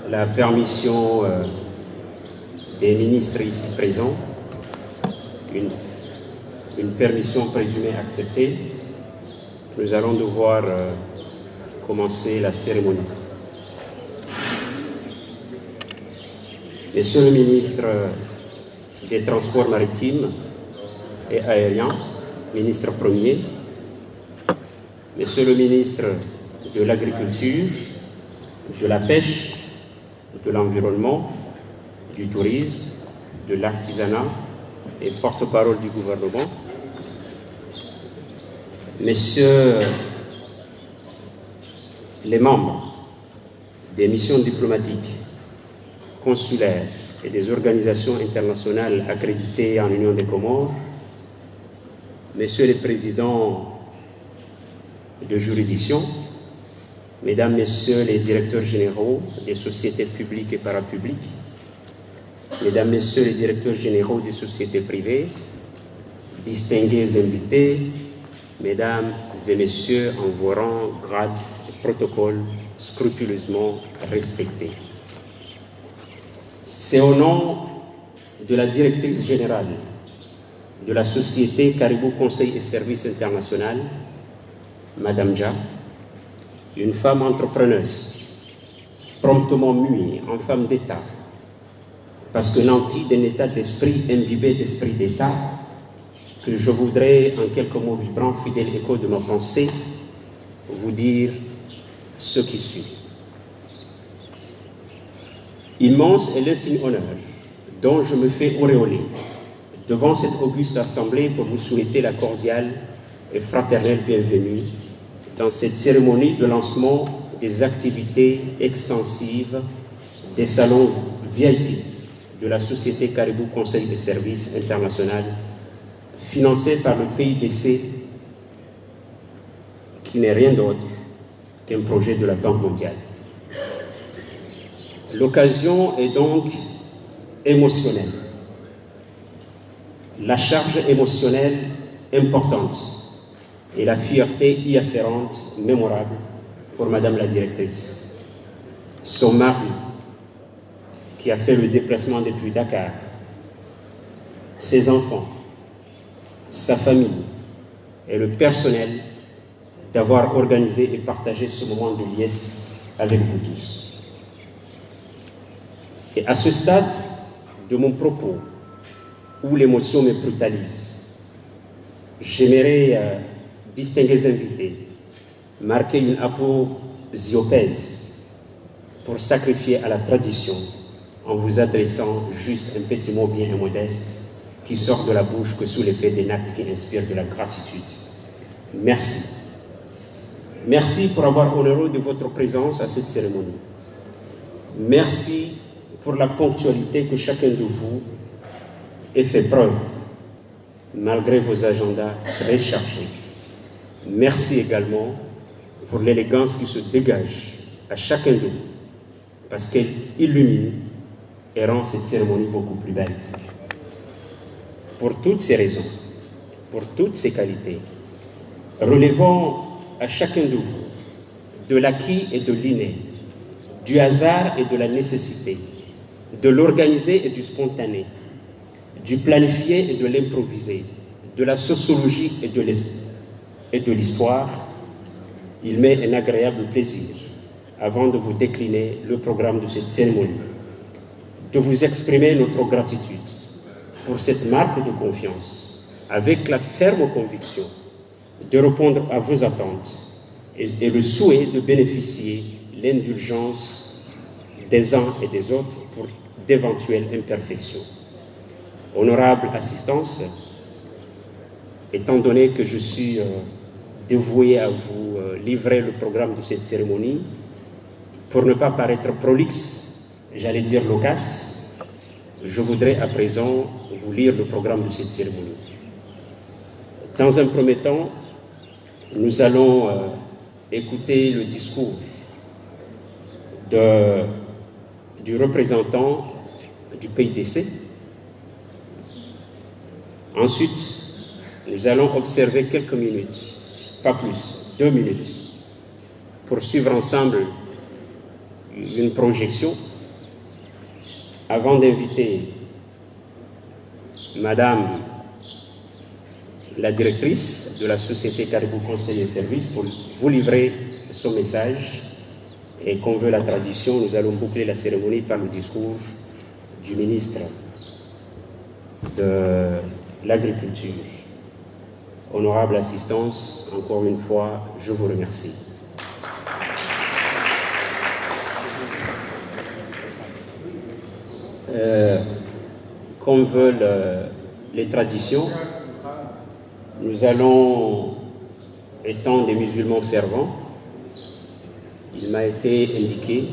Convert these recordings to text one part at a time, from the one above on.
la permission des ministres ici présents, une permission présumée acceptée, nous allons devoir commencer la cérémonie. Monsieur le ministre des Transports maritimes et aériens, ministre premier, Monsieur le ministre de l'Agriculture, de la Pêche, de l'Environnement, du Tourisme, de l'Artisanat et porte-parole du gouvernement, Messieurs les membres des missions diplomatiques, consulaires et des organisations internationales accréditées en Union des Comores, Messieurs les présidents de juridiction, Mesdames, Messieurs les directeurs généraux des sociétés publiques et parapubliques, Mesdames, Messieurs les directeurs généraux des sociétés privées, distingués invités, Mesdames et Messieurs en vos rangs, grades et protocoles scrupuleusement respectés. C'est au nom de la directrice générale de la société Caribou Conseil et Services International, Madame Dia, une femme entrepreneuse, promptement muée en femme d'État, parce que nantie d'un état d'esprit imbibé d'esprit d'État, que je voudrais, en quelques mots vibrants, fidèles écho de ma pensée, vous dire ce qui suit. Immense est l'insigne honneur dont je me fais auréoler devant cette auguste assemblée pour vous souhaiter la cordiale et fraternelle bienvenue dans cette cérémonie de lancement des activités extensives des salons VIP de la Société Caribou Conseil et Services International, financée par le PIDC, qui n'est rien d'autre qu'un projet de la Banque mondiale. L'occasion est donc émotionnelle. La charge émotionnelle importante et la fierté y afférente mémorable pour Madame la directrice. Son mari, qui a fait le déplacement depuis Dakar, ses enfants, sa famille et le personnel d'avoir organisé et partagé ce moment de liesse avec vous tous. Et à ce stade de mon propos, où l'émotion me brutalise, j'aimerais, distingués invités, marquer une aposiopèse pour sacrifier à la tradition en vous adressant juste un petit mot bien modeste qui sort de la bouche que sous l'effet d'un acte qui inspire de la gratitude. Merci. Merci pour avoir honoré de votre présence à cette cérémonie. Merci pour la ponctualité que chacun de vous ait fait preuve, malgré vos agendas très chargés. Merci également pour l'élégance qui se dégage à chacun de vous, parce qu'elle illumine et rend cette cérémonie beaucoup plus belle. Pour toutes ces raisons, pour toutes ces qualités, relevons à chacun de vous de l'acquis et de l'inné, du hasard et de la nécessité, de l'organisé et du spontané, du planifié et de l'improvisé, de la sociologie et de l'histoire. Il m'est un agréable plaisir, avant de vous décliner le programme de cette cérémonie, de vous exprimer notre gratitude pour cette marque de confiance, avec la ferme conviction de répondre à vos attentes et le souhait de bénéficier l'indulgence des uns et des autres pour d'éventuelles imperfections. Honorable assistance, étant donné que je suis dévoué à vous livrer le programme de cette cérémonie, pour ne pas paraître prolixe, j'allais dire loquace, je voudrais à présent vous lire le programme de cette cérémonie. Dans un premier temps, nous allons écouter le discours du représentant du PIDC. Ensuite, nous allons observer quelques minutes, pas plus, 2 minutes, pour suivre ensemble une projection avant d'inviter Madame la directrice de la société Caribou Conseil et Services pour vous livrer son message, et comme veut la tradition, nous allons boucler la cérémonie par le discours du ministre de l'Agriculture. Honorable assistance, encore une fois, je vous remercie. Comme veulent les traditions, nous allons, étant des musulmans fervents, il m'a été indiqué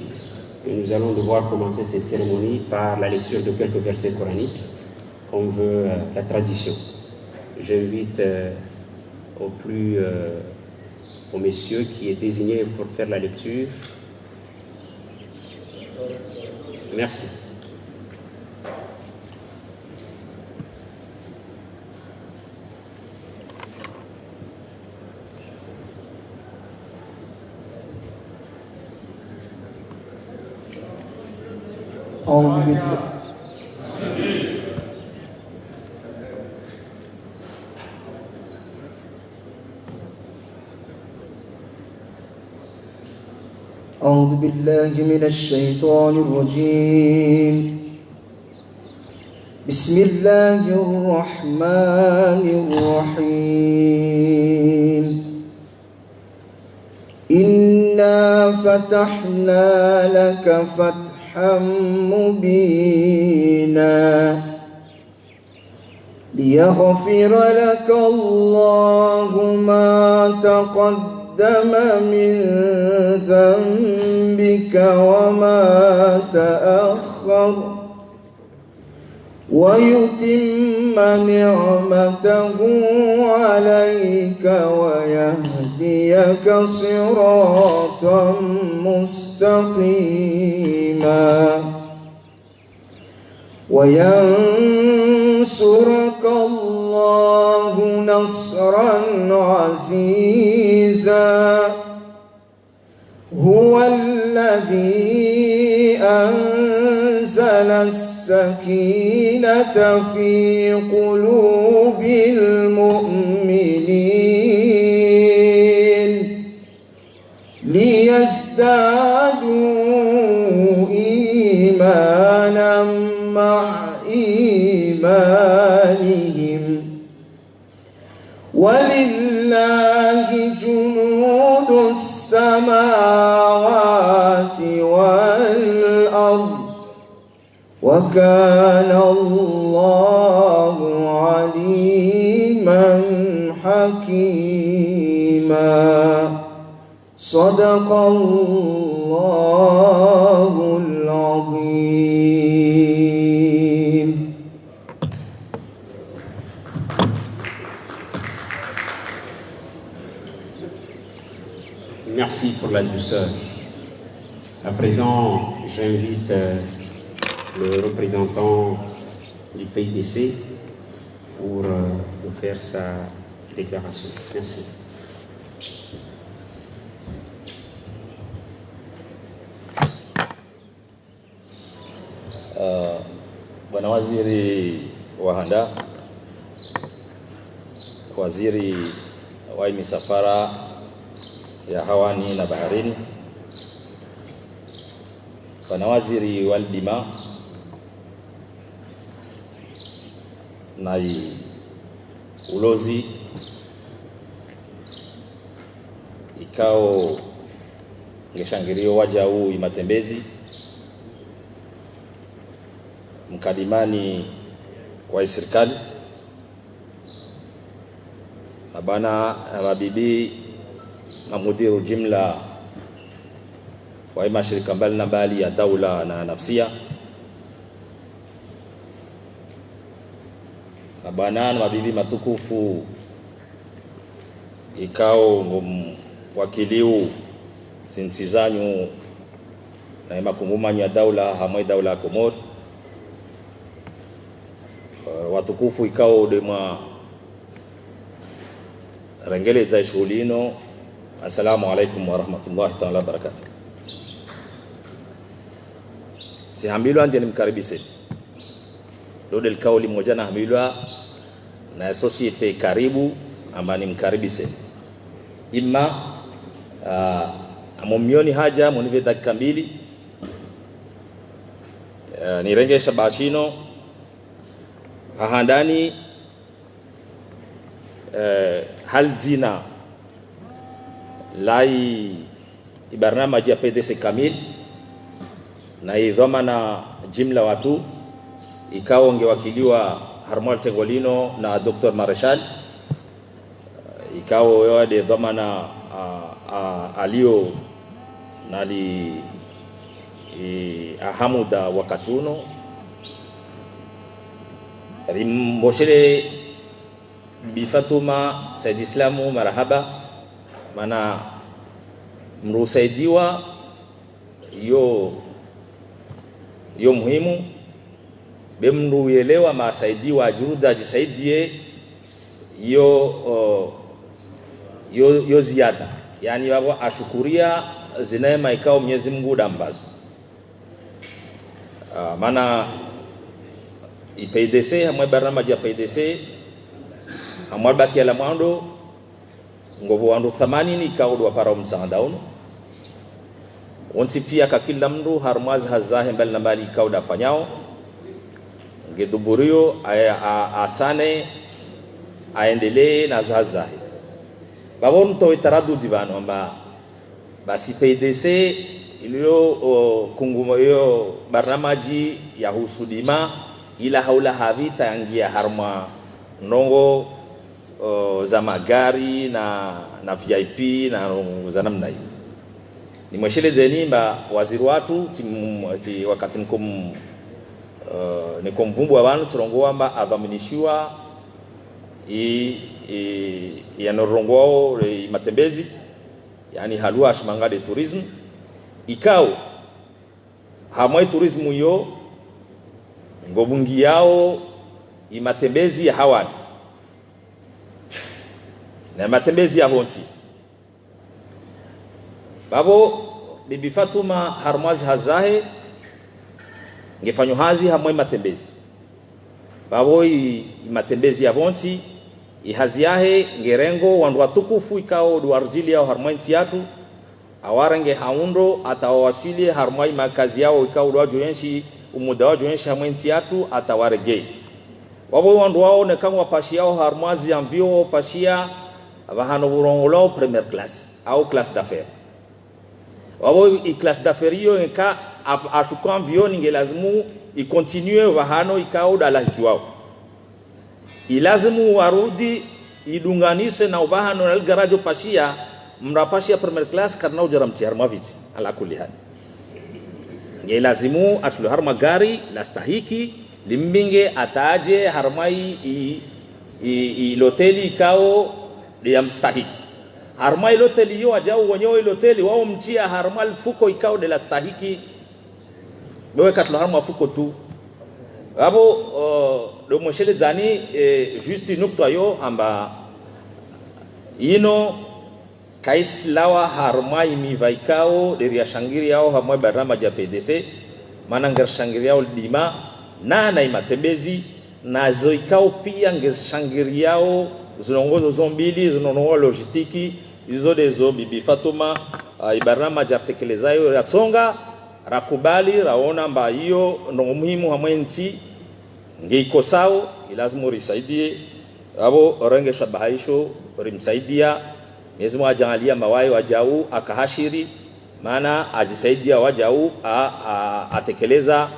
que nous allons devoir commencer cette cérémonie par la lecture de quelques versets coraniques, comme veut la tradition. J'invite au monsieur qui est désigné pour faire la lecture. Merci. أعوذ بالله من الشيطان الرجيم. بسم الله الرحمن الرحيم. إنا فتحنا لك فتحا مبينا ليغفر لك الله ما تقدم من ذنبك وما تأخر ويتم نعمته عليك ويهديك صراطا مستقيما وينصرك الله نصرا عزيزا. هو الذي أنزل السكينة في قلوب المؤمنين ليزدادوا إيمانا مع إيمانهم ولله جنود السماوات والأرض وكان الله عليما حكيما. صدق الله العظيم. Merci pour la douceur. À présent, j'invite le représentant du PIDC pour nous faire sa déclaration. Merci. Bwana Waziri wa Handa, Waziri wa misafara ya hawani na baharini, Bwana Waziri wa Dima na ulozi, ikao ngeshangirio waja huu imatembezi, mkadimani wa serikali, abana mabibi na mudiru jumla wa mashirika mbalimbali ya daula na nafsia, abana na mabibi matukufu ikao wakiliu sinsizanyu na makumumanya ya daula hamwe daula ya Komoro, watukufu ikao dema rangele za shughulino. Assalamu alaikum wa rahmatullahi ta'ala barakatuh. si hamilwa nje nimkaribishe lode kauli moja na hamilwa na society karibu amba nimkaribishe imma amomioni haja monive dakika 2 nirengesha bashino hahandani hal zina lai ibarnamaji ya PDC kamil na idhamana jimla watu ikao ngewakiliwa Harmal Tengolino na Dr. Marshal ikao yoade dhamana alio nali ahamuda wakatuno rimboshele Bibi Fatuma Said Islamu marahaba mana mrusaidiwa yo muhimu bemruelewa masaidiwa juhuda jisaidie yo ziada yani baba ashukuria zinaema ikao Mwenyezi Mungu dambazo mana IPDC hamwe barnamaji ya PDC hamwe baki ala mwando ngobo wandu 80 ikao do para msandaunu onti pia kakila mndu harmaz hazahe mbali na mbali ikao dafanyao ngeduburio asane aendelee na zazahe babon to itaradu divano amba basi PDC ilio kungumo yo barnamaji ya husudima ila haula havita yangia harma nongo za magari na VIP na za namna hiyo ni mweshele zenimba waziri watu wakati nikomvumbu abantu turongoa amba adhaminishiwa yanorongoao matembezi yani halua shimangade tourism ikao hamwe tourism yo ngobungi yao imatembezi ya hawani na matembezi ya honti babo Bibi Fatuma Harmaz hazahe ngefanyo hazi hamwe matembezi babo matembezi ya honti ihazi yahe ngerengo wandu watukufu ikao duarjili yao harmwanti yatu awarange haundo atawasili harmai makazi yao ikao duajoyenshi umuda wajoyenshi hamwanti yatu atawarege wabo wandu wao nekanwa pashi yao harmazi ya mvio pashia abahano burongolo première classe au classe d'affaires wabo i classe d'affaires yo nka ashukan vio ninge lazimu ikontinue bahano ikao dala hikiwao ilazimu warudi idunganiswe na ubahano na garajo pashia mrapashia première classe karna ujaramti harmaviti ala kulli hal nge lazimu atulu harma gari la stahiki limbinge ataje harmai i loteli ikao ya mstahiki harmai loteli yo ajao wenyewe loteli wao mtia harmal fuko ikao de la stahiki bewe katlo harma fuko tu abo do moshele zani juste nukta yo amba ino kaislawa harmai mivaikao de riashangiri yao hamwe barama ja PDC manangar shangiri yao lima na imatembezi na zoikao pia ngeshangiri yao zinongozo zombili zinonongo logistiki izo dezo Bibi Fatuma ibarama jartekelezayo ya tsonga rakubali raona mba hiyo ndo muhimu hamwenti ngeiko sao ilazimu risaidie abo orenge shabahaisho rimsaidia Mwenyezi Mungu ajalia mawai wajau akahashiri maana ajisaidia wajau atekeleza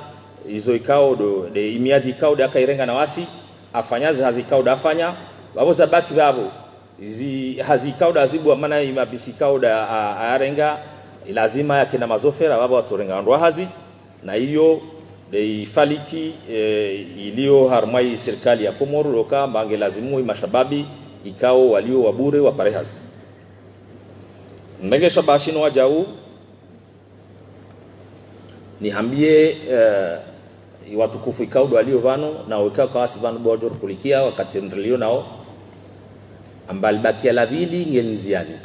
izo ikao de imiadi ikao de akairenga na wasi afanyazi hazikao dafanya babo zabaki babo izi hazikao da zibu maana imabisikao da arenga lazima yake na mazofera babo watorenga ndo hazi na hiyo de ifaliki ilio harmai serikali ya Komoro loka mbange lazimu mashababi ikao walio wabure wa parehazi ndege shabashino wajau nihambie watukufu ikao walio vano na ikao kawasi vano bojor kulikia wakati ndelio nao ambal baki ala vili ngenziani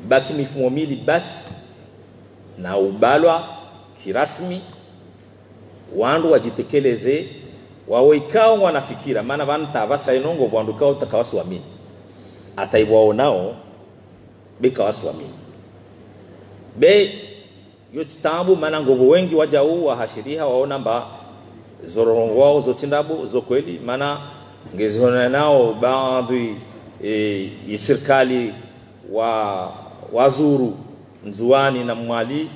baki mifumo mili basi na ubalwa kirasmi wandu wajitekeleze wawe ikao wanafikira maana vanta vasainongo wandu kao takawaswamini ataibwao nao bikawaswamini be yotitambu maana ngobo wengi wajau wahashiriha waona mba zorongo wao zotindabu zo kweli maana ngezihona nao baadhi serikali wa wazuru nzuani na mwali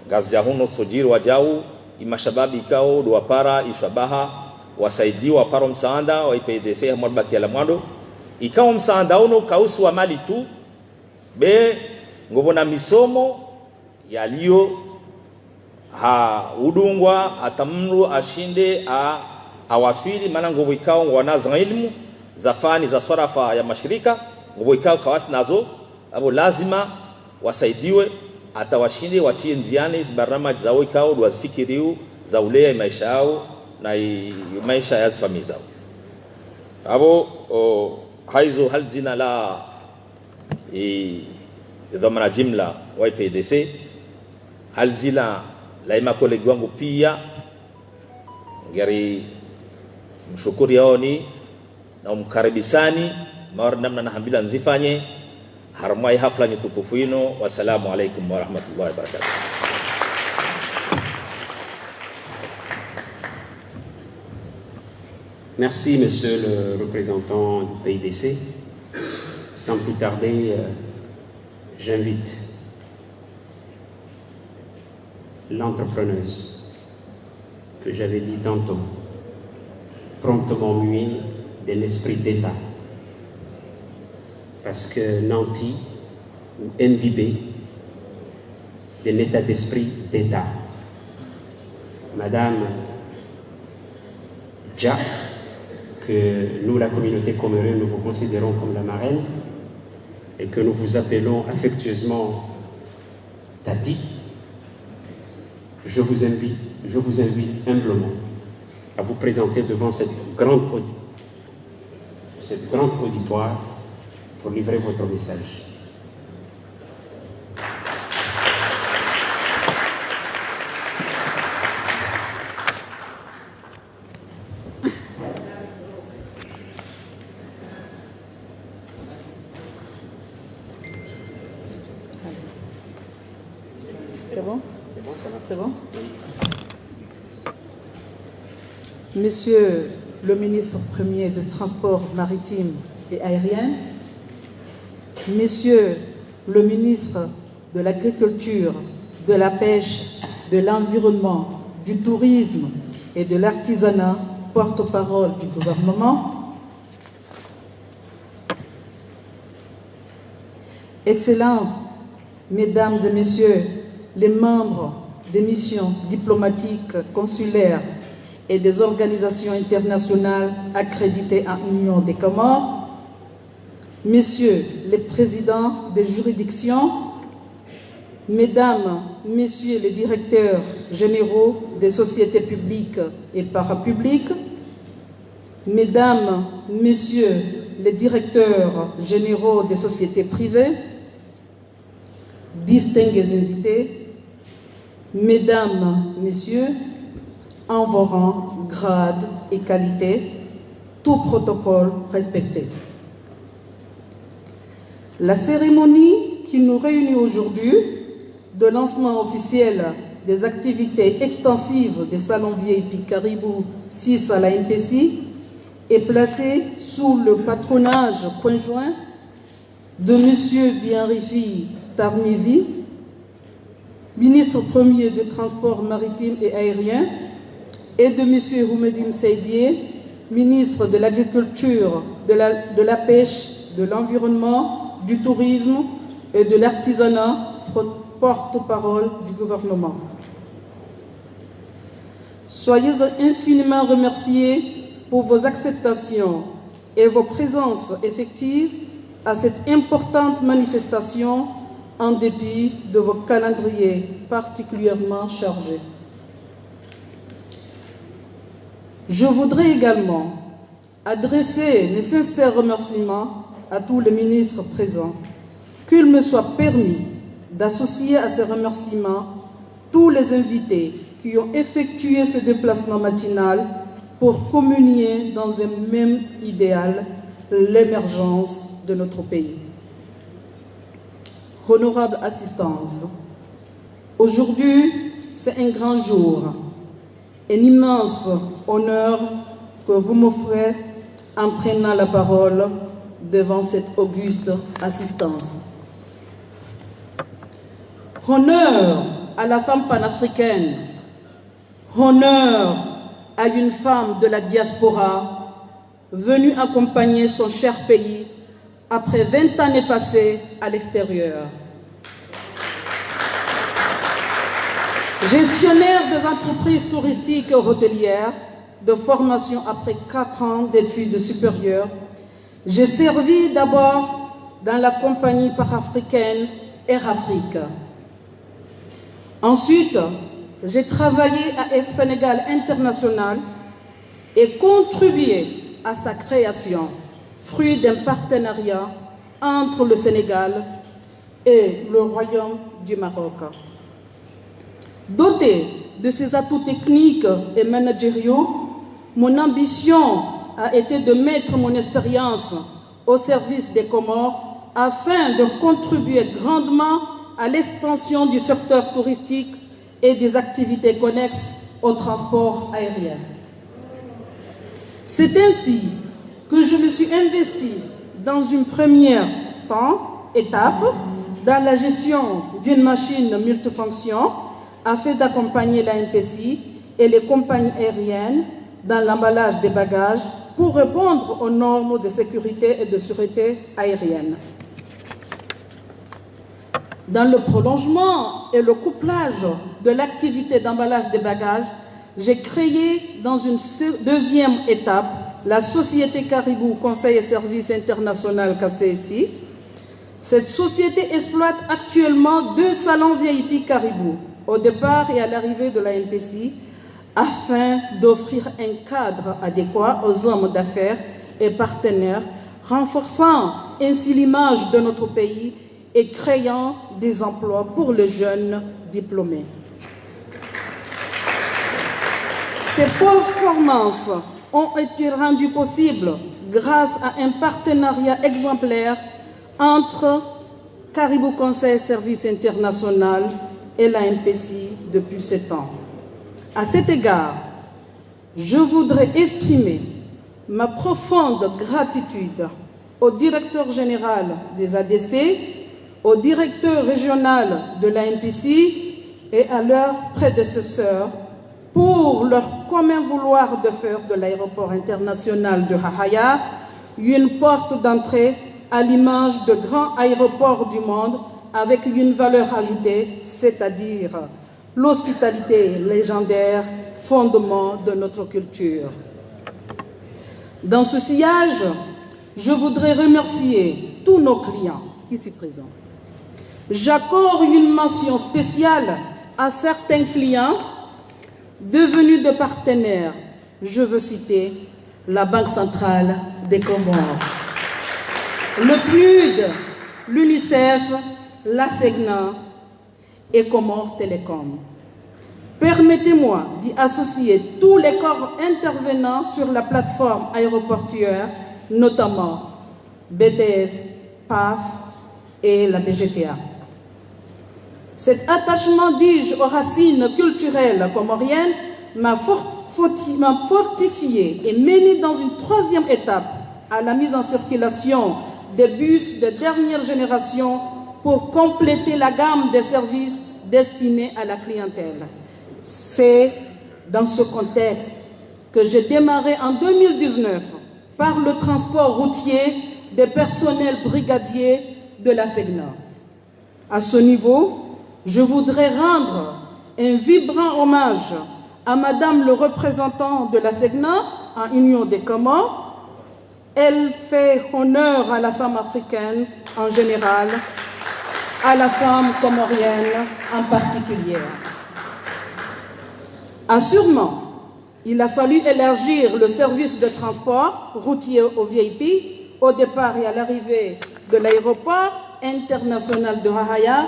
ngazi ya huno sojiri wajau imashababi ikao duwapara ishabaha wasaidiwa paro msaada wa IPDC hamwabaki ala mwado ikao msaada uno kausu wa mali tu be ngobona misomo yaliyo ha udungwa atamru ashinde awaswili maana ngobo ikao wanaza ilmu za fani za swarafa ya mashirika ngobo ikao kawasi nazo abo lazima wasaidiwe atawashinde watie nziani barnamaji zao ikao duwazifikiriu za ulea maisha yao na maisha ya familia zao abo haizo hal zina la dhamana jimla wa IPDC hal zina la ima kolegi wangu pia ngari mshukuri yaoni na umkaribisani mawar namna na hambila nzifanye harmai hafla nitukufu ino. Wassalamu alaikum warahmatullahi wabarakatuh. Merci, monsieur le représentant du PIDC. Sans plus tarder, j'invite l'entrepreneuse que j'avais dit tantôt, promptement munie d'un esprit d'État. Parce que nanti ou imbibé d'un état d'esprit d'État. Madame Dja, que nous, la communauté comorienne, nous vous considérons comme la marraine et que nous vous appelons affectueusement Tati, je vous invite humblement à vous présenter devant cette grande auditoire pour livrer votre message. C'est bon? C'est bon? Monsieur le ministre premier de Transport maritime et aérien, Monsieur le ministre de l'Agriculture, de la Pêche, de l'Environnement, du Tourisme et de l'Artisanat, porte-parole du gouvernement, Excellences, Mesdames et Messieurs les membres des missions diplomatiques, consulaires et des organisations internationales accréditées en Union des Comores, Messieurs les présidents des juridictions, Mesdames, Messieurs les directeurs généraux des sociétés publiques et parapubliques, Mesdames, Messieurs les directeurs généraux des sociétés privées, distingués invités, Mesdames, Messieurs, en vos rangs, grades et qualités, tout protocole respecté. La cérémonie qui nous réunit aujourd'hui, de lancement officiel des activités extensives des salons VIP Caribou 6 à la MPC, est placée sous le patronage conjoint de M. Bienrifi Tarmivi, ministre premier des Transports maritimes et aériens, et de M. Houmedim Seydié, ministre de l'Agriculture, de la Pêche, de l'Environnement, du Tourisme et de l'Artisanat, porte-parole du gouvernement. Soyez infiniment remerciés pour vos acceptations et vos présences effectives à cette importante manifestation en dépit de vos calendriers particulièrement chargés. Je voudrais également adresser mes sincères remerciements à tous les ministres présents, qu'il me soit permis d'associer à ces remerciements tous les invités qui ont effectué ce déplacement matinal pour communier dans un même idéal, l'émergence de notre pays. Honorable assistance, aujourd'hui, c'est un grand jour, un immense honneur que vous m'offrez en prenant la parole devant cette auguste assistance. Honneur à la femme panafricaine, honneur à une femme de la diaspora venue accompagner son cher pays après 20 années passées à l'extérieur. Gestionnaire des entreprises touristiques et hôtelières de formation après 4 ans d'études supérieures, j'ai servi d'abord dans la compagnie panafricaine Air Afrique. Ensuite, j'ai travaillé à Air Sénégal International et contribué à sa création, fruit d'un partenariat entre le Sénégal et le Royaume du Maroc. Doté de ses atouts techniques et managériaux, mon ambition a été de mettre mon expérience au service des Comores afin de contribuer grandement à l'expansion du secteur touristique et des activités connexes au transport aérien. C'est ainsi que je me suis investie dans une première étape dans la gestion d'une machine multifonction afin d'accompagner la MPC et les compagnies aériennes dans l'emballage des bagages pour répondre aux normes de sécurité et de sûreté aérienne. Dans le prolongement et le couplage de l'activité d'emballage des bagages, j'ai créé dans une deuxième étape la Société Caribou Conseil et Services International KCSI. Cette société exploite actuellement 2 salons VIP Caribou au départ et à l'arrivée de la MPC afin d'offrir un cadre adéquat aux hommes d'affaires et partenaires, renforçant ainsi l'image de notre pays et créant des emplois pour les jeunes diplômés. Ces performances ont été rendues possibles grâce à un partenariat exemplaire entre Caribou Conseil Service International et la MPC depuis 7 ans. À cet égard, je voudrais exprimer ma profonde gratitude au directeur général des ADC, au directeur régional de la MPC et à leurs prédécesseurs pour leur commun vouloir de faire de l'aéroport international de Hahaya une porte d'entrée à l'image de grands aéroports du monde avec une valeur ajoutée, c'est-à-dire l'hospitalité légendaire, fondement de notre culture. Dans ce sillage, je voudrais remercier tous nos clients ici présents. J'accorde une mention spéciale à certains clients devenus des partenaires. Je veux citer la Banque centrale des Comores, le PNUD, l'UNICEF, la SEGNA et Comores Télécom. Permettez-moi d'y associer tous les corps intervenants sur la plateforme aéroportuaire, notamment BTS, PAF et la BGTA. Cet attachement, dis-je, aux racines culturelles comoriennes m'a fortifié et mené dans une 3e étape à la mise en circulation des bus de dernière génération pour compléter la gamme des services destinés à la clientèle. C'est dans ce contexte que j'ai démarré en 2019 par le transport routier des personnels brigadiers de la SEGNA. À ce niveau, je voudrais rendre un vibrant hommage à Madame le représentant de la SEGNA en Union des Comores. Elle fait honneur à la femme africaine en général, à la femme comorienne en particulier. Assurément, il a fallu élargir le service de transport routier au VIP au départ et à l'arrivée de l'aéroport international de Hahaya,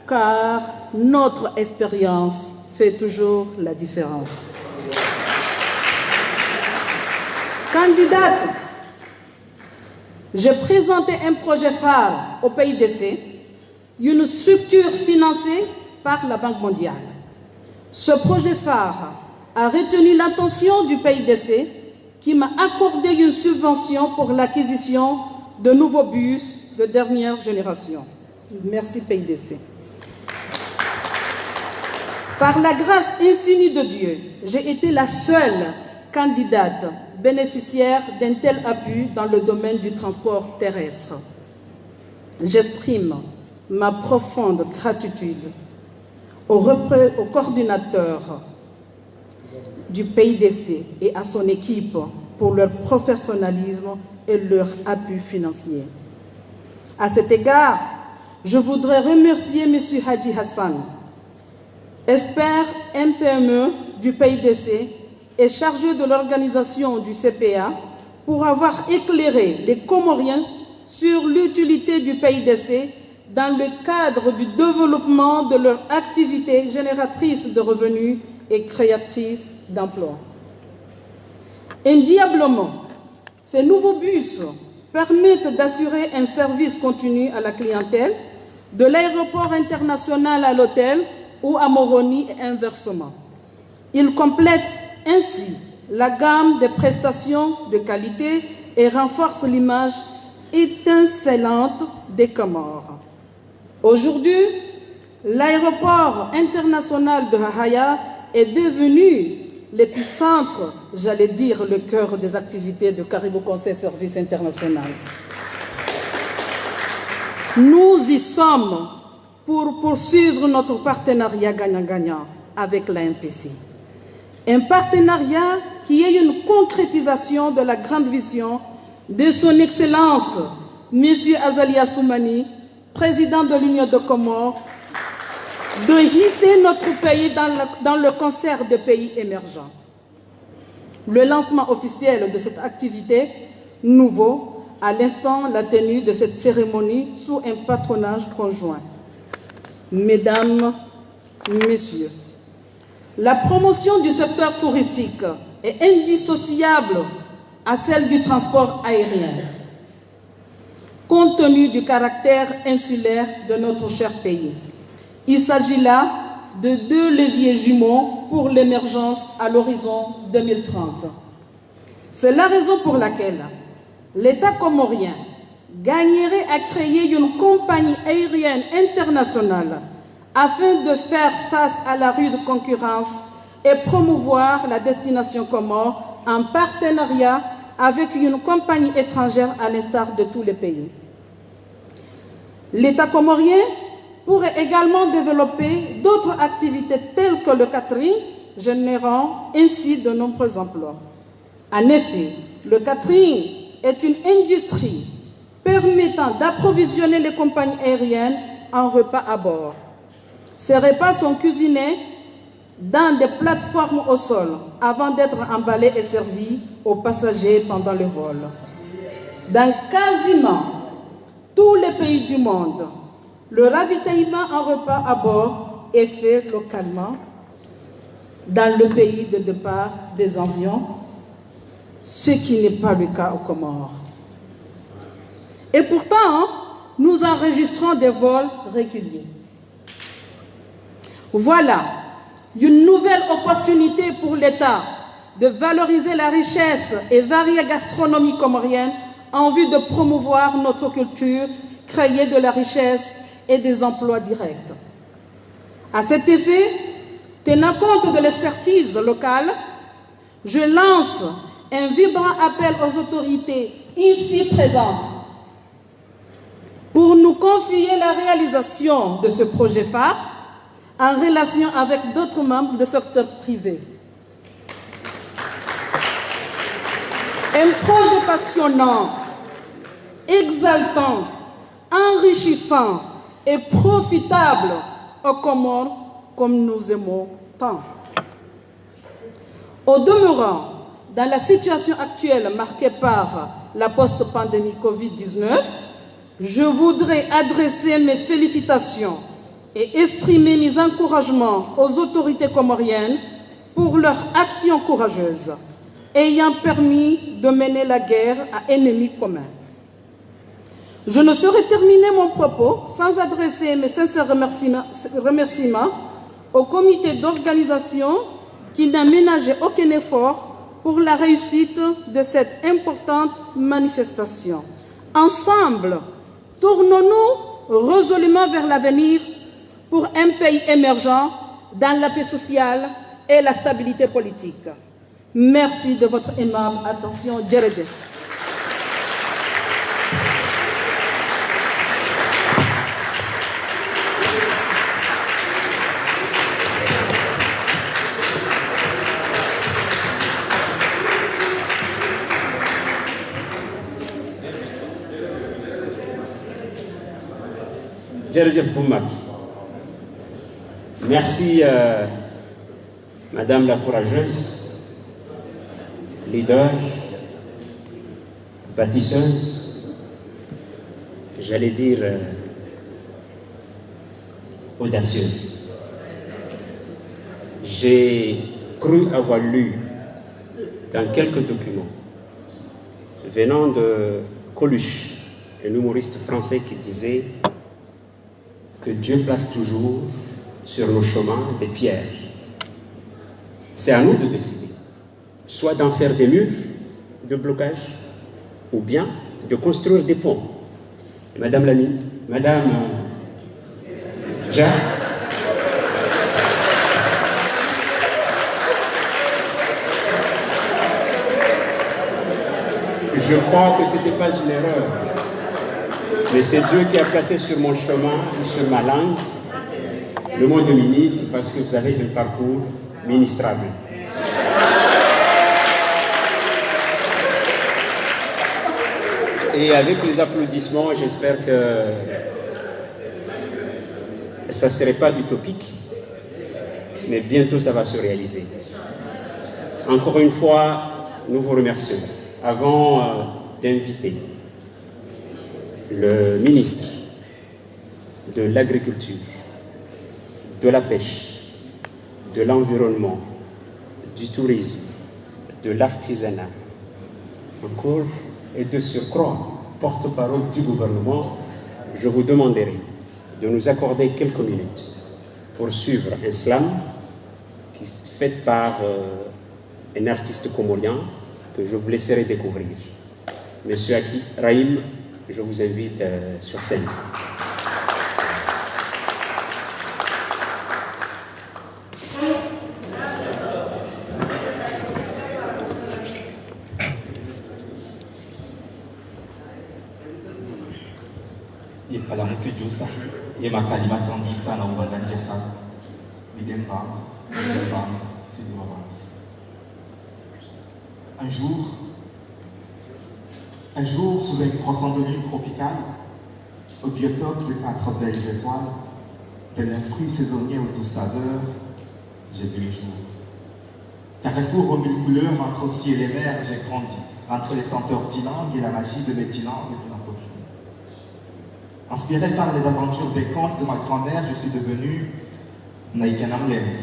car notre expérience fait toujours la différence. Candidate, j'ai présenté un projet phare au PIDC, une structure financée par la Banque mondiale. Ce projet phare a retenu l'attention du PIDC qui m'a accordé une subvention pour l'acquisition de nouveaux bus de dernière génération. Merci PIDC. Par la grâce infinie de Dieu, j'ai été la seule candidate bénéficiaire d'un tel appui dans le domaine du transport terrestre. J'exprime ma profonde gratitude au coordinateur du PIDC et à son équipe pour leur professionnalisme et leur appui financier. À cet égard, je voudrais remercier M. Hadji Hassan, expert MPME du PIDC et chargé de l'organisation du CPA, pour avoir éclairé les Comoriens sur l'utilité du PIDC dans le cadre du développement de leur activité génératrice de revenus et créatrice d'emplois. Indiablement, ces nouveaux bus permettent d'assurer un service continu à la clientèle, de l'aéroport international à l'hôtel ou à Moroni et inversement. Ils complètent ainsi la gamme des prestations de qualité et renforcent l'image étincelante des Comores. Aujourd'hui, l'aéroport international de Hahaya est devenu l'épicentre, j'allais dire le cœur des activités de Caribou Conseil Service International. Nous y sommes pour poursuivre notre partenariat gagnant-gagnant avec la MPC. Un partenariat qui est une concrétisation de la grande vision de son Excellence, M. Azali Assoumani, président de l'Union de Comores, de hisser notre pays dans le concert des pays émergents. Le lancement officiel de cette activité nouveau, à l'instant la tenue de cette cérémonie sous un patronage conjoint. Mesdames, Messieurs, la promotion du secteur touristique est indissociable à celle du transport aérien, compte tenu du caractère insulaire de notre cher pays. Il s'agit là de deux leviers jumeaux pour l'émergence à l'horizon 2030. C'est la raison pour laquelle l'État comorien gagnerait à créer une compagnie aérienne internationale afin de faire face à la rude concurrence et promouvoir la destination Comore en partenariat avec une compagnie étrangère à l'instar de tous les pays. L'État comorien pourrait également développer d'autres activités telles que le catering, générant ainsi de nombreux emplois. En effet, le catering est une industrie permettant d'approvisionner les compagnies aériennes en repas à bord. Ces repas sont cuisinés dans des plateformes au sol avant d'être emballés et servis aux passagers pendant le vol. Dans quasiment tous les pays du monde, le ravitaillement en repas à bord est fait localement dans le pays de départ des avions, ce qui n'est pas le cas aux Comores. Et pourtant, nous enregistrons des vols réguliers. Voilà une nouvelle opportunité pour l'État de valoriser la richesse et variée gastronomie comorienne en vue de promouvoir notre culture, créer de la richesse et des emplois directs. À cet effet, tenant compte de l'expertise locale, je lance un vibrant appel aux autorités ici présentes pour nous confier la réalisation de ce projet phare en relation avec d'autres membres du secteur privé. Un projet passionnant, exaltant, enrichissant et profitable aux Comores comme nous aimons tant. Au demeurant, dans la situation actuelle marquée par la post-pandémie Covid-19, je voudrais adresser mes félicitations et exprimer mes encouragements aux autorités comoriennes pour leur action courageuse, ayant permis de mener la guerre à ennemis communs. Je ne saurais terminer mon propos sans adresser mes sincères remerciements au comité d'organisation qui n'a ménagé aucun effort pour la réussite de cette importante manifestation. Ensemble, tournons-nous résolument vers l'avenir pour un pays émergent dans la paix sociale et la stabilité politique. Merci de votre aimable attention. Djerejef. Merci, Madame la courageuse, leader, bâtisseuse, j'allais dire audacieuse. J'ai cru avoir lu dans quelques documents venant de Coluche, un humoriste français qui disait que Dieu place toujours sur nos chemins des pierres. C'est à nous de décider, soit d'en faire des murs de blocage, ou bien de construire des ponts. Madame Lamy, Madame Ja, je crois que ce n'était pas une erreur. Mais c'est Dieu qui a placé sur mon chemin, sur ma langue, le mot de ministre, parce que vous avez un parcours ministrable. Et avec les applaudissements, j'espère que ça ne serait pas utopique, mais bientôt ça va se réaliser. Encore une fois, nous vous remercions. Avant d'inviter le ministre de l'Agriculture, de la Pêche, de l'Environnement, du Tourisme, de l'Artisanat, encore et de surcroît, porte-parole du gouvernement, je vous demanderai de nous accorder quelques minutes pour suivre un slam qui est fait par un artiste comorien que je vous laisserai découvrir. Monsieur Aki Rahim, je vous invite sur scène. Un jour, sous un croissant de lune tropicale, au biotope de 4 belles étoiles, tel un fruit saisonnier aux douces saveurs, j'ai vu le jour. Carrefour aux mille couleurs, entre ciel et mer, j'ai grandi, entre les senteurs d'Ilang et la magie de mes Tilang et de ma coquille. Inspiré par les aventures des contes de ma grand-mère, je suis devenu Naïtian Amlens.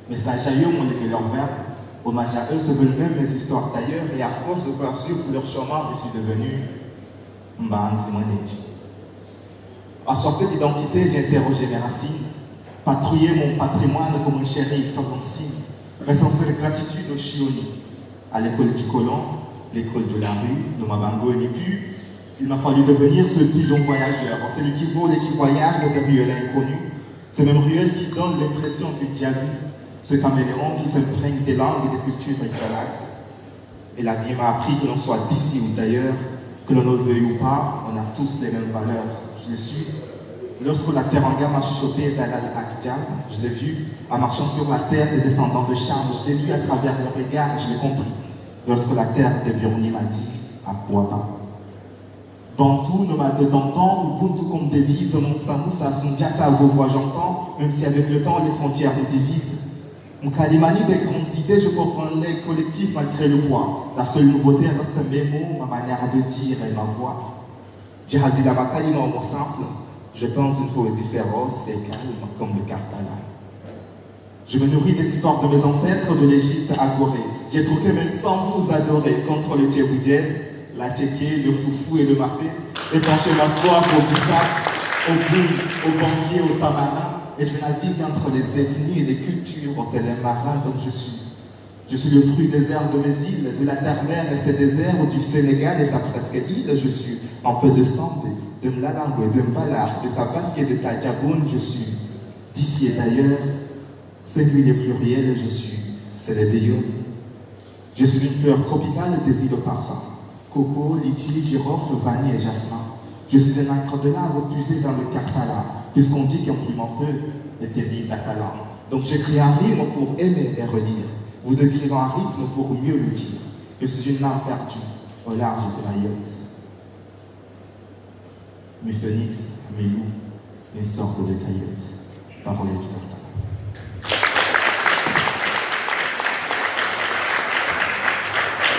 Mais ça jaillit mon légué leur verbe. Hommage à eux se veulent même mes histoires d'ailleurs, et à force de poursuivre leur chemin, je suis devenu Mbaan Simonich. Assoiffé d'identité, j'ai interrogé mes racines, patrouillé mon patrimoine comme un shérif sans un signe, mais sans cette gratitude au Chioni. À l'école du colon, l'école de la rue, de Mabango et Nipu, il m'a fallu devenir ce pigeon voyageur, celui qui vole et qui voyage dans des ruelles inconnues, ces mêmes ruelles qui donnent l'impression que tu as vu. Ce caméléon qui s'imprègne des langues et des cultures régionales. Et la vie m'a appris que l'on soit d'ici ou d'ailleurs, que l'on le veuille ou pas, on a tous les mêmes valeurs. Je l'ai su. Lorsque la teranga m'a chuchoté d'Alal Akdjam, je l'ai vu en marchant sur la terre des descendants de Cham. Je l'ai lu à travers leur regard et je l'ai compris. Lorsque la terre des Birni m'a dit à Kouaba. Bantou, nomade de Dantan, Ubuntu comme devise, mon Samoussa, son Djaka à vos voix j'entends, même si avec le temps les frontières nous divisent. Mon Kalimani des grandes idées, je comprends les collectifs malgré le poids. La seule nouveauté reste mes mots, ma manière de dire et ma voix. Jihazila Makalima au mot simple, Je pense une poésie féroce et calme comme le Karthala. Je me nourris des histoires de mes ancêtres de l'Égypte agorée. J'ai troqué mes tambours adorés contre le tchéboudjen, la tchéké, le foufou et le mafé, et penché m'asseoir au bisac, au boum, au banquier, au tamana, et je navigue entre les ethnies et les cultures tel un marin dont je suis. Je suis le fruit des airs de mes îles, de la terre-mer et ses déserts, du Sénégal et sa presque île. Je suis un peu de Sambé, de Mlalangwe, de Mbalar, de Tabask et de Tadjaboun. Je suis d'ici et d'ailleurs, singulier pluriel, je suis Célébéo. Je suis une fleur tropicale des îles au parfum. Coco, litchi, girofle, vanille et jasmin. Je suis un acre de lave puisé dans le Karthala, puisqu'on dit qu'un plume en feu est terrible à talent. Donc j'écris un rime pour aimer et relire. Vous décrirez un rythme pour mieux le dire. Je suis une âme perdue au large de Mayotte. Mes phénix, mes loups, mes sortes de caillottes. Parole du Karthala.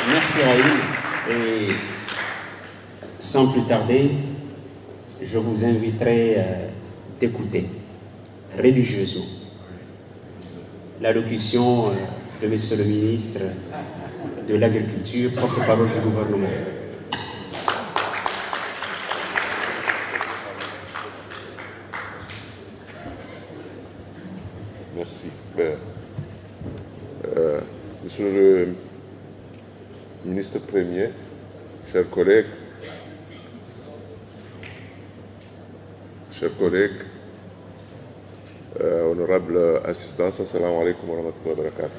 Merci Raïl. Et sans plus tarder, je vous inviterai d'écouter religieusement l'allocution de Monsieur le ministre de l'Agriculture, porte-parole du gouvernement. Merci. Monsieur le ministre premier, chers collègues, honorable assistance, assalamu alaikum wa rahmatullahi wa barakatuh.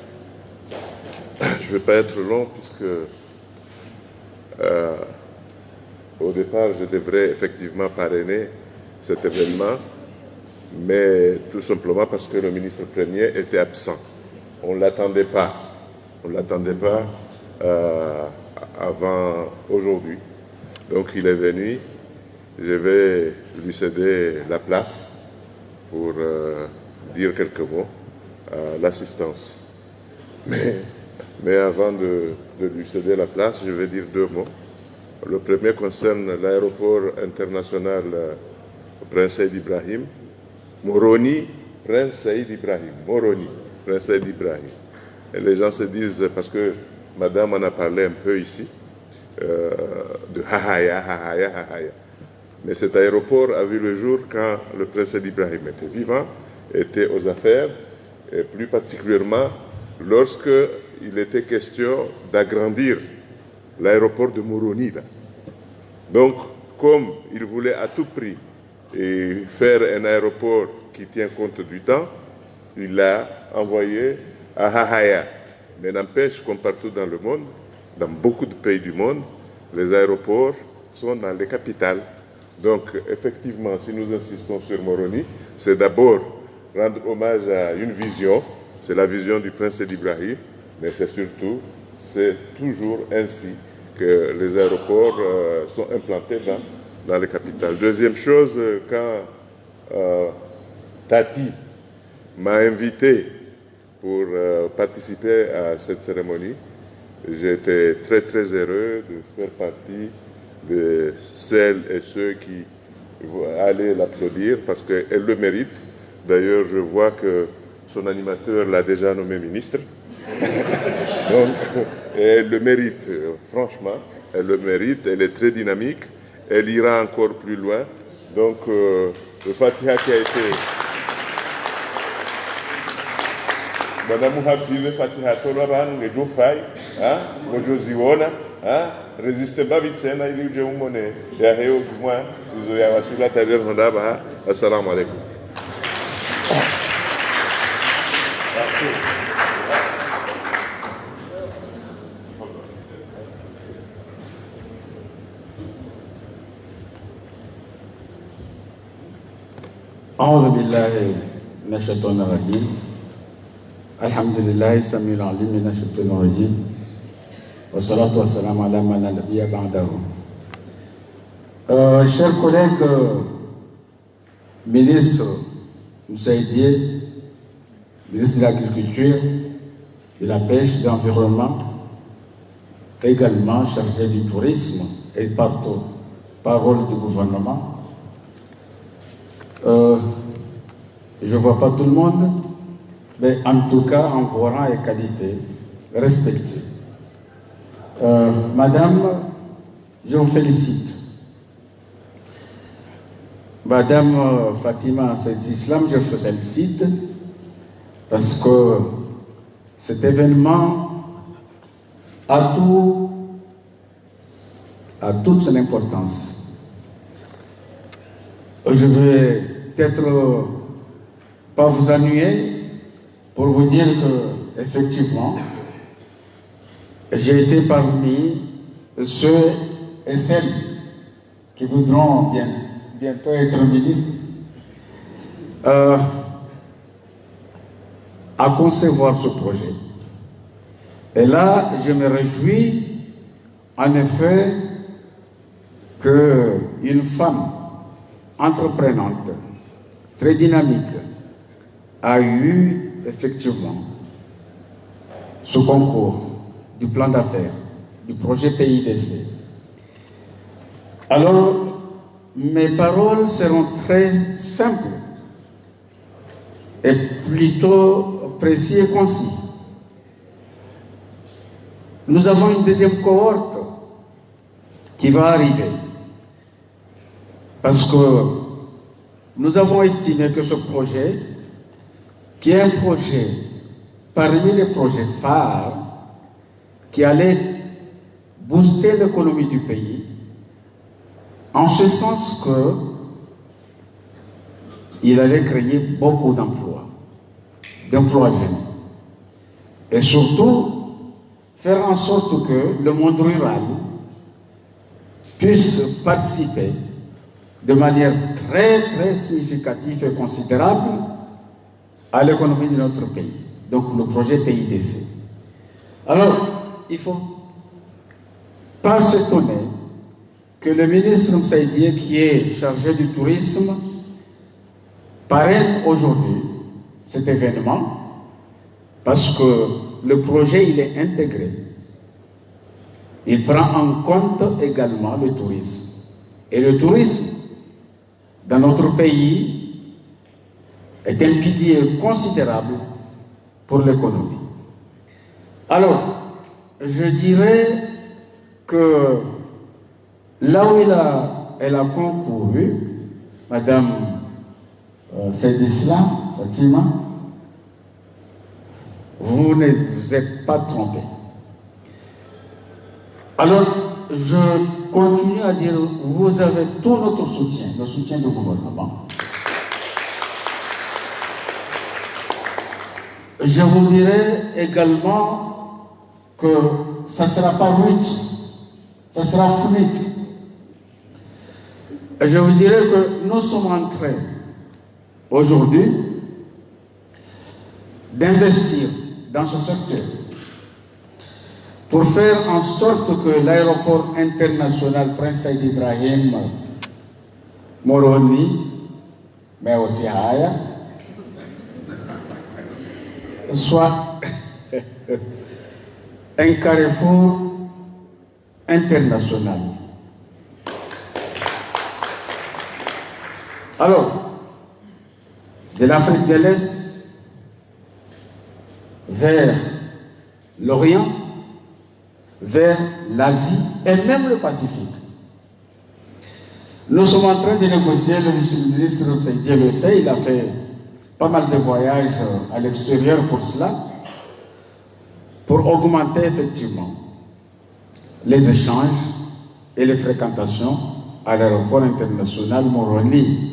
Je ne vais pas être long puisque au départ je devrais effectivement parrainer cet événement, mais tout simplement parce que le ministre premier était absent. On ne l'attendait pas. On ne l'attendait pas avant aujourd'hui. Donc il est venu. Je vais lui céder la place pour dire quelques mots à l'assistance. Mais avant de lui céder la place, je vais dire deux mots. Le premier concerne l'aéroport international Prince Saïd Ibrahim. Moroni, Prince Saïd Ibrahim. Moroni, Prince Saïd Ibrahim. Et les gens se disent, parce que madame en a parlé un peu ici, de Hahaya. Mais cet aéroport a vu le jour quand le Prince Saïd Ibrahim était vivant, était aux affaires, et plus particulièrement lorsque il était question d'agrandir l'aéroport de Moroni. Là. Donc, comme il voulait à tout prix faire un aéroport qui tient compte du temps, il l'a envoyé à Hahaya. Mais n'empêche, comme partout dans le monde, dans beaucoup de pays du monde, les aéroports sont dans les capitales. Donc, effectivement, si nous insistons sur Moroni, c'est d'abord rendre hommage à une vision, c'est la vision du Prince Saïd Ibrahim, mais c'est surtout, c'est toujours ainsi que les aéroports sont implantés dans les capitales. Deuxième chose, quand Tati m'a invité pour participer à cette cérémonie, j'ai été très très heureux de faire partie de celles et ceux qui vont aller l'applaudir parce qu'elle le mérite. D'ailleurs, je vois que son animateur l'a déjà nommé ministre. Donc, elle le mérite, franchement, elle le mérite, elle est très dynamique, elle ira encore plus loin. Donc, le Fatiha qui a été... Madame Mouhafi, le Fatiha, Tolaban, le Jofai, le Josiwona, résistez pas vite, c'est un aïe de Moune, et à Réo, du moins, vous avez reçu la taille de Rondaba. Assalamu alaikum. أعوذ بالله من الشيطان الرجيم الحمد لله السميع العليم من الشيطان الرجيم والصلاة والسلام على من لا نبي بعده. Chers collègues, ministre Moussa Dié, ministre de l'Agriculture, de la Pêche, de l'Environnement, également chargé du tourisme et partout, parole du gouvernement, Je ne vois pas tout le monde, mais en tout cas, en vos rangs et qualités, respectez. Madame, je vous félicite. Madame Fatima Saïd Islam, je vous félicite parce que cet événement a toute son importance. Je vais peut-être pas vous ennuyer pour vous dire que, effectivement, j'ai été parmi ceux et celles qui voudront bientôt être ministres à concevoir ce projet. Et là, je me réjouis en effet qu'une femme entreprenante, très dynamique, a eu effectivement ce concours du plan d'affaires, du projet PIDC. Alors, mes paroles seront très simples et plutôt précis et concis. Nous avons une deuxième cohorte qui va arriver parce que nous avons estimé que ce projet, qui est un projet parmi les projets phares qui allait booster l'économie du pays, en ce sens qu'il allait créer beaucoup d'emplois jeunes. Et surtout, faire en sorte que le monde rural puisse participer de manière très, très significative et considérable à l'économie de notre pays. Donc, le projet PIDC. Alors, il ne faut pas s'étonner que le ministre Msaïdié, qui est chargé du tourisme, parraine aujourd'hui cet événement parce que le projet, il est intégré. Il prend en compte également le tourisme. Et le tourisme, dans notre pays, est un pilier considérable pour l'économie. Alors, je dirais que là où elle a concouru, Madame Saïd Islam, Fatima, vous ne vous êtes pas trompé. Alors, je continue à dire, vous avez tout notre soutien, le soutien du gouvernement. Je vous dirai également que ça ne sera pas rude, ça sera fluide. Je vous dirai que nous sommes en train, aujourd'hui, d'investir dans ce secteur pour faire en sorte que l'aéroport international Prince Saïd Ibrahim Moroni, mais aussi Haya, soit un carrefour international. Alors, de l'Afrique de l'Est vers l'Orient, vers l'Asie et même le Pacifique. Nous sommes en train de négocier, le ministre Saïdié le sait, il a fait pas mal de voyages à l'extérieur pour cela, pour augmenter effectivement les échanges et les fréquentations à l'aéroport international Moroni,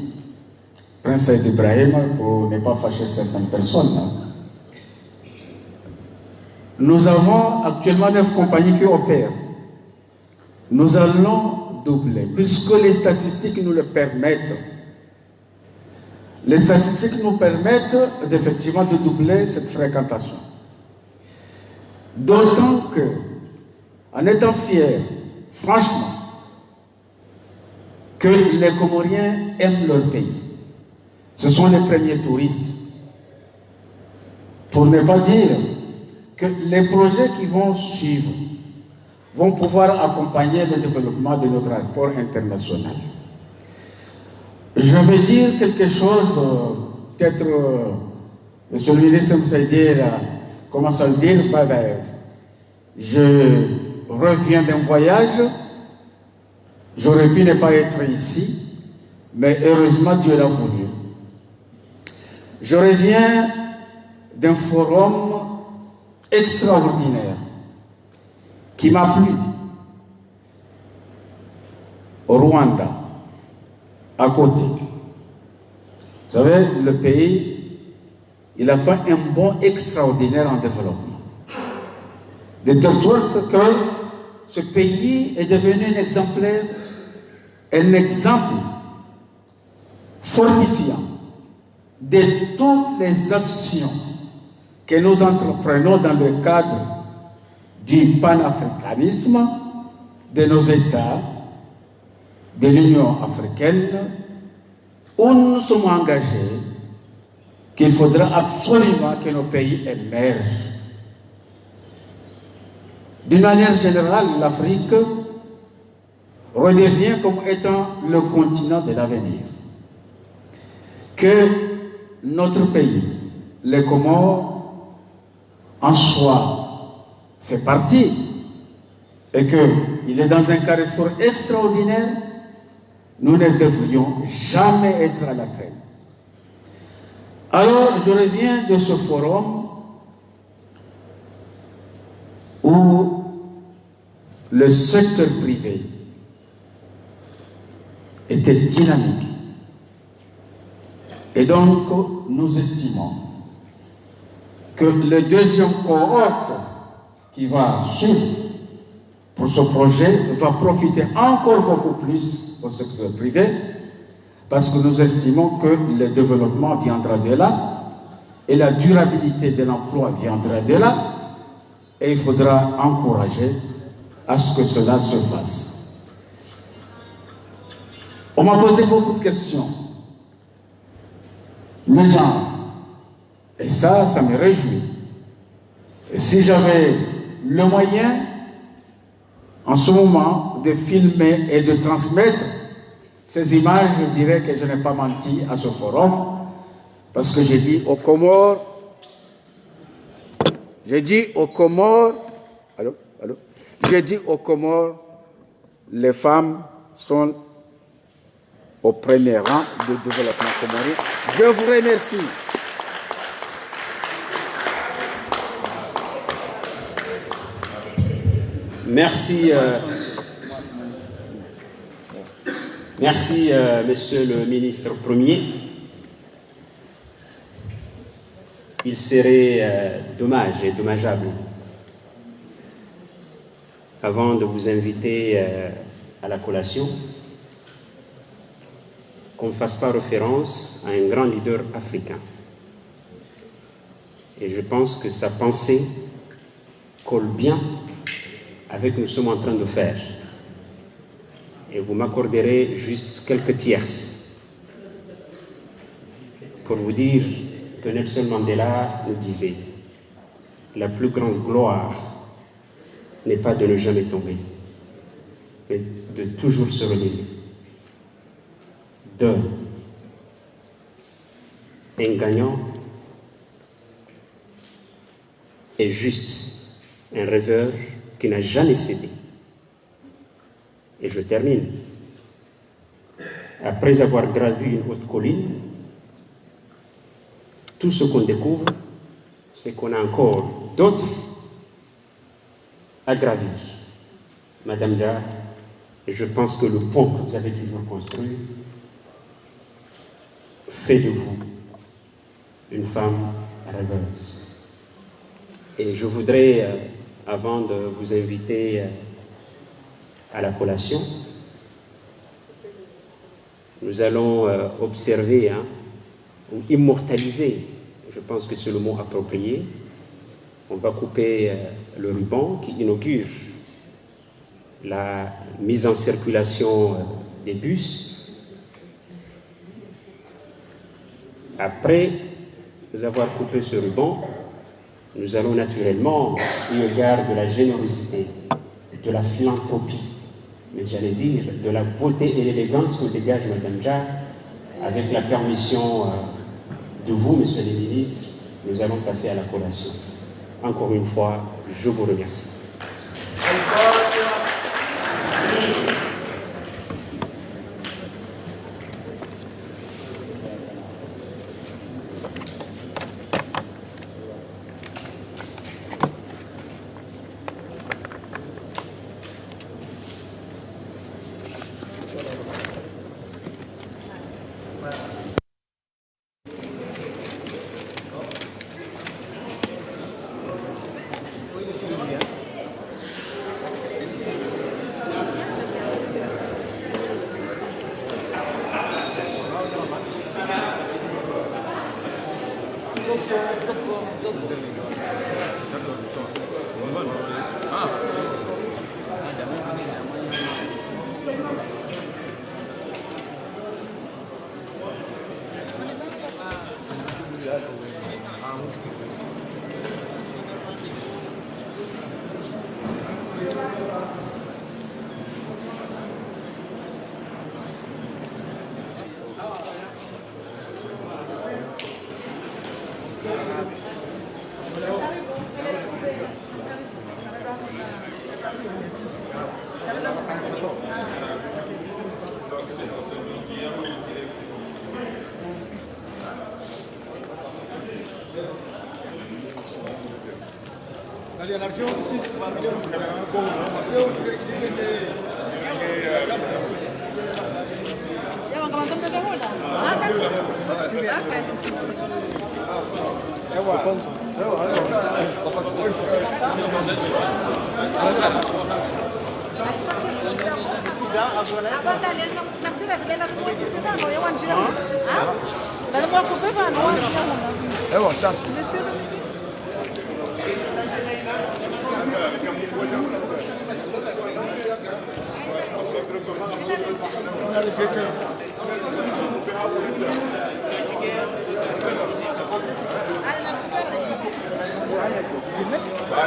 Prince Saïd Ibrahim, pour ne pas fâcher certaines personnes. Nous avons actuellement 9 compagnies qui opèrent. Nous allons doubler, puisque les statistiques nous le permettent. Les statistiques nous permettent effectivement de doubler cette fréquentation. D'autant que, en étant fiers, franchement, que les Comoriens aiment leur pays. Ce sont les premiers touristes. Pour ne pas dire que les projets qui vont suivre vont pouvoir accompagner le développement de notre aéroport international. Je vais dire quelque chose, peut-être Monsieur le ministre Moussaïdi commence à le dire, je reviens d'un voyage, j'aurais pu ne pas être ici, mais heureusement Dieu l'a voulu. Je reviens d'un forum extraordinaire qui m'a plu au Rwanda, à côté. Vous savez, le pays, il a fait un bond extraordinaire en développement. De telle sorte que ce pays est devenu un exemple fortifiant de toutes les actions que nous entreprenons dans le cadre du panafricanisme de nos États, de l'Union africaine, où nous nous sommes engagés qu'il faudra absolument que nos pays émergent. D'une manière générale, l'Afrique redevient comme étant le continent de l'avenir. Que notre pays, les Comores, en soi, fait partie, et qu'il est dans un carrefour extraordinaire, nous ne devrions jamais être à la traîne. Alors, je reviens de ce forum où le secteur privé était dynamique. Et donc, nous estimons que le deuxième cohorte qui va suivre pour ce projet va profiter encore beaucoup plus au secteur privé, parce que nous estimons que le développement viendra de là et la durabilité de l'emploi viendra de là, et il faudra encourager à ce que cela se fasse. On m'a posé beaucoup de questions. Le genre. Et ça me réjouit. Et si j'avais le moyen, en ce moment, de filmer et de transmettre ces images, je dirais que je n'ai pas menti à ce forum, parce que j'ai dit aux Comores, les femmes sont au premier rang du développement comorien. Je vous remercie. Merci. Merci, Monsieur le ministre Premier. Il serait dommage et dommageable, avant de vous inviter à la collation, qu'on ne fasse pas référence à un grand leader africain. Et je pense que sa pensée colle bien avec ce que nous sommes en train de faire. Et vous m'accorderez juste quelques tierces pour vous dire que Nelson Mandela nous disait « La plus grande gloire n'est pas de ne jamais tomber, mais de toujours se relever. » Un gagnant est juste un rêveur qui n'a jamais cédé. Et je termine. Après avoir gravi une haute colline, tout ce qu'on découvre, c'est qu'on a encore d'autres à gravir. Madame Da, je pense que le pont que vous avez toujours construit fait de vous une femme rêveuse. Et je voudrais, avant de vous inviter à la collation, nous allons observer ou immortaliser, je pense que c'est le mot approprié. On va couper le ruban qui inaugure la mise en circulation des bus. Après avoir coupé ce ruban, nous allons naturellement, eu égard de la générosité, de la philanthropie, mais j'allais dire de la beauté et l'élégance que dégage Madame Ja, avec la permission de vous, messieurs les ministres, nous allons passer à la collation. Encore une fois, je vous remercie.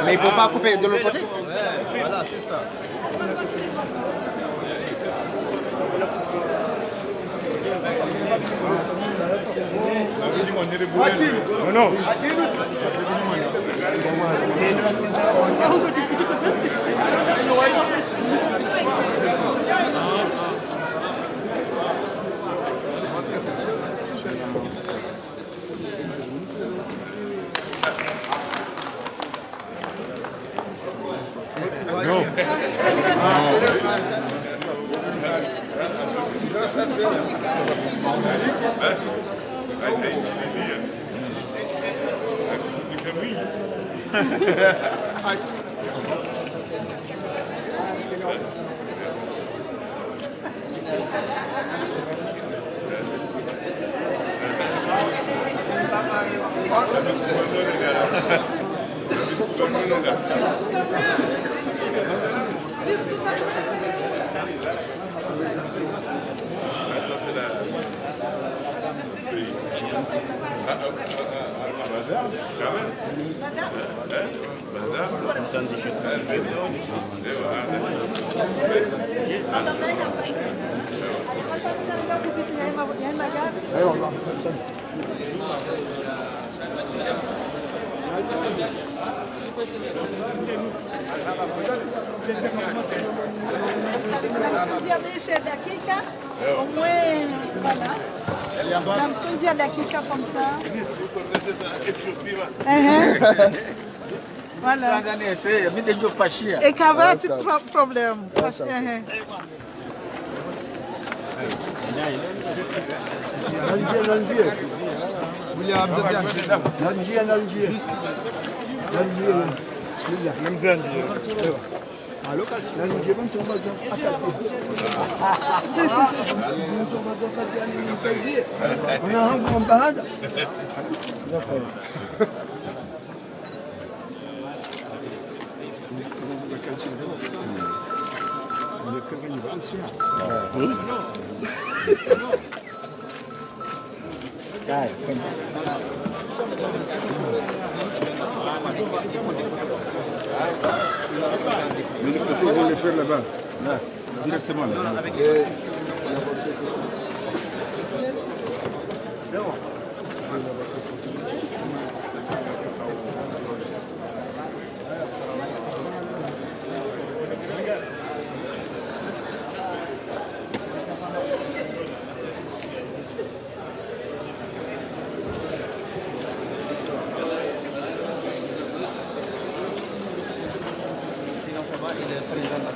Mais il ne faut pas couper de l'autre côté. Voilà, c'est ça. Non. Voilà. Et qu'avait ce problème. On va le faire là-bas. Là, directement là. il est président de la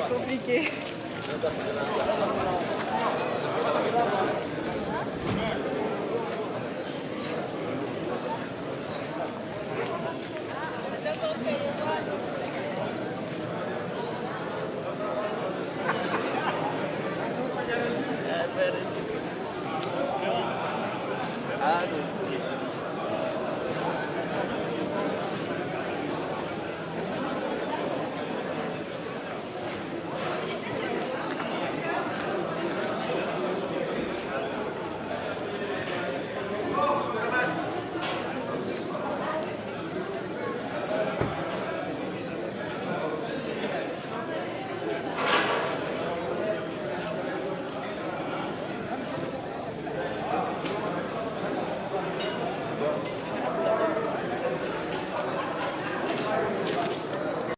compliqué.